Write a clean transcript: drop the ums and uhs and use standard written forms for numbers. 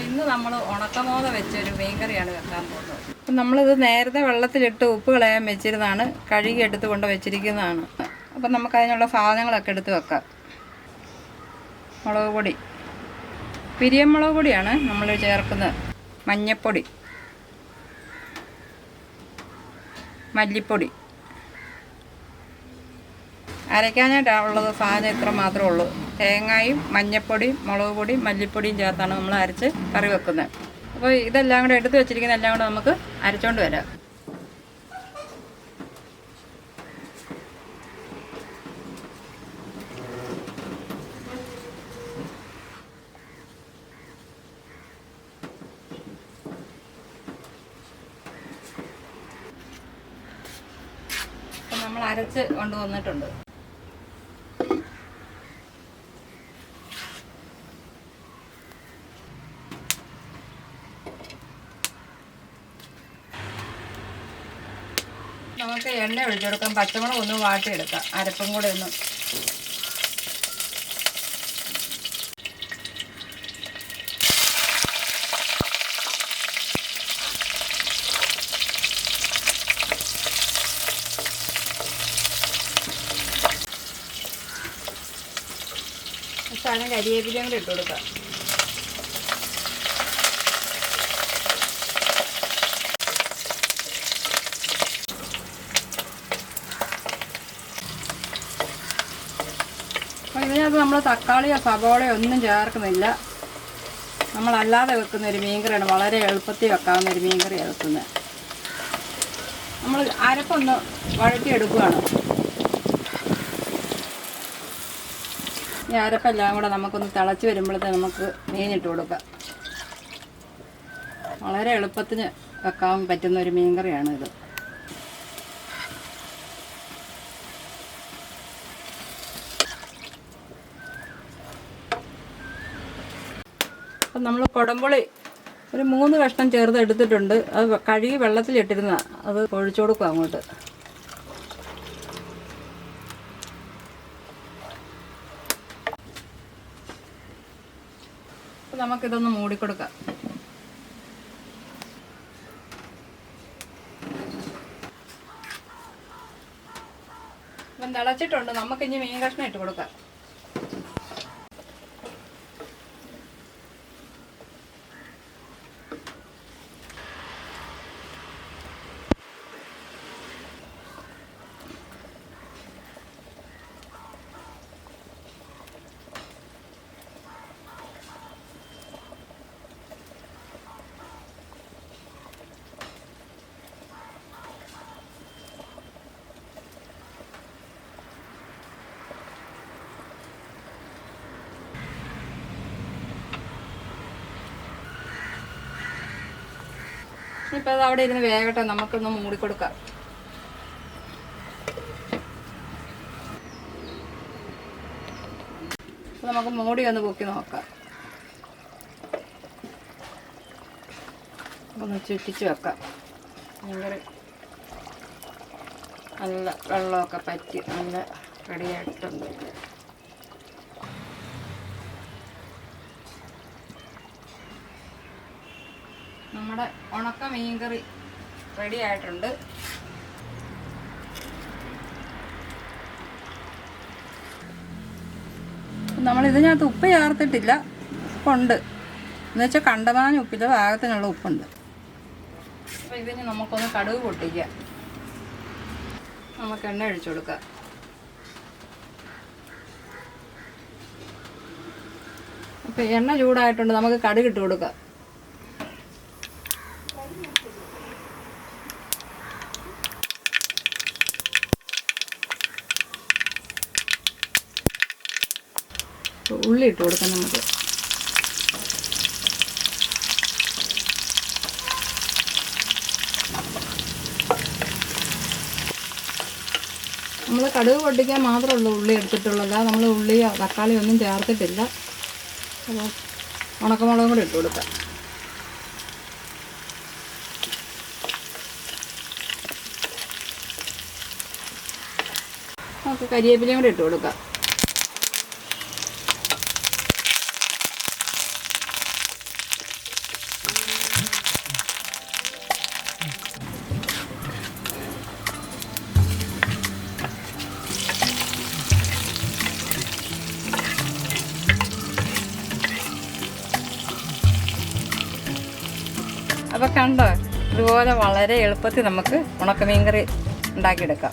ഇന്ന് നമ്മൾ ഉണക്കമോത വെച്ചൊരു മീൻകറിയാണ് വെക്കാൻ പോകുന്നത്. അപ്പം നമ്മളിത് നേരത്തെ വെള്ളത്തിലിട്ട് ഉപ്പ് കളയാൻ വെച്ചിരുന്നതാണ്, കഴുകി എടുത്ത് കൊണ്ട് വെച്ചിരിക്കുന്നതാണ്. അപ്പം നമുക്കതിനുള്ള സാധനങ്ങളൊക്കെ എടുത്ത് വെക്കാം. മുളക് പൊടി, പിരിയമുളക് പൊടിയാണ് നമ്മൾ ചേർക്കുന്നത്. മഞ്ഞൾപ്പൊടി, മല്ലിപ്പൊടി. അരയ്ക്കാനായിട്ടുള്ളത് സാധനം ഇത്ര മാത്രമേ ഉള്ളൂ. തേങ്ങയും മഞ്ഞൾപ്പൊടിയും മുളക് പൊടിയും മല്ലിപ്പൊടിയും ചേർത്താണ് നമ്മൾ അരച്ച് കറി വെക്കുന്നത്. അപ്പോൾ ഇതെല്ലാം കൂടെ എടുത്ത് വെച്ചിരിക്കുന്ന എല്ലാം കൂടെ നമുക്ക് അരച്ചുകൊണ്ട് വരാം. അപ്പം നമ്മൾ അരച്ച് കൊണ്ടുവന്നിട്ടുണ്ട്. നമുക്ക് എണ്ണ ഒഴിച്ചെടുക്കാം. പച്ചമുളക് ഒന്ന് വാട്ടിയെടുക്കാം. അരപ്പും കൂടെ ഒന്ന് സാധനം കരിവേപ്പിലയും കൂടെ ഇട്ട് കൊടുക്കാം. അപ്പോൾ ഇതിനകത്ത് നമ്മൾ തക്കാളിയോ സവോളയോ ഒന്നും ചേർക്കുന്നില്ല. നമ്മളല്ലാതെ വെക്കുന്ന ഒരു മീൻകറിയാണ്. വളരെ എളുപ്പത്തിൽ വെക്കാവുന്ന ഒരു മീൻകറിയാണ് വെക്കുന്നത്. നമ്മൾ അരപ്പൊന്ന് വഴറ്റിയെടുക്കുകയാണ്. ഈ അരപ്പെല്ലാം കൂടെ നമുക്കൊന്ന് തിളച്ച് വരുമ്പോഴത്തേക്ക് നമുക്ക് മീനിട്ട് കൊടുക്കാം. വളരെ എളുപ്പത്തിന് വെക്കാൻ പറ്റുന്ന ഒരു മീൻകറിയാണ് ഇത്. അപ്പം നമ്മൾ കുടംപുളി ഒരു 3 കഷ്ണം ചേർത്ത് എടുത്തിട്ടുണ്ട്. അത് കഴുകി വെള്ളത്തിലിട്ടിരുന്ന അത് ഒഴിച്ചു കൊടുക്കുക അങ്ങോട്ട്. നമുക്കിതൊന്ന് മൂടിക്കൊടുക്കാം. അപ്പം തിളച്ചിട്ടുണ്ട്. നമുക്കിനി മീൻ കഷ്ണം ഇട്ട് കൊടുക്കാം. ഇപ്പം അത് അവിടെ ഇരുന്ന് വേഗട്ടെ. നമുക്കൊന്ന് മൂടിക്കൊടുക്കാം. അപ്പം നമുക്ക് മൂടി ഒന്ന് പൊക്കി നോക്കാം. ഒന്ന് ചുറ്റിച്ച് വെക്കാം. ഭയങ്കര നല്ല വെള്ളമൊക്കെ പറ്റി നല്ല റെഡിയായിട്ടുണ്ട്. നമ്മുടെ ഉണക്ക മീൻകറി റെഡി ആയിട്ടുണ്ട്. നമ്മൾ ഇതിനകത്ത് ഉപ്പ് ചേർത്തിട്ടില്ല. ഉപ്പുണ്ട് എന്നുവെച്ചാൽ കണ്ടമാനം ഉപ്പില്ല, പാകത്തിനുള്ള ഉപ്പുണ്ട്. അപ്പോൾ ഇതിന് നമുക്കൊന്ന് കടുക് പൊട്ടിക്കാം. നമുക്ക് എണ്ണ ഒഴിച്ചു കൊടുക്കാം. അപ്പോൾ എണ്ണ ചൂടായിട്ടുണ്ട്. നമുക്ക് കടുക് ഇട്ട് കൊടുക്കാം. ഉള്ളി ഇട്ട് കൊടുക്കാം. നമുക്ക് കടുക് പൊട്ടിക്കാൻ മാത്രമേ ഉള്ളൂ ഉള്ളി എടുത്തിട്ടുള്ളൂ. അല്ലാതെ നമ്മൾ ഉള്ളിയോ തക്കാളിയോ ഒന്നും ചേർത്തിട്ടില്ല. അപ്പോൾ ഉണക്കമുളകും കൂടെ ഇട്ട് കൊടുക്കാം. നമുക്ക് കരിവേപ്പിലയും കൂടെ ഇട്ട് കൊടുക്കാം. അപ്പോൾ കണ്ടോ, ഇതുപോലെ വളരെ എളുപ്പത്തിൽ നമുക്ക് ഉണക്കമീൻ കറി ഉണ്ടാക്കിയെടുക്കാം.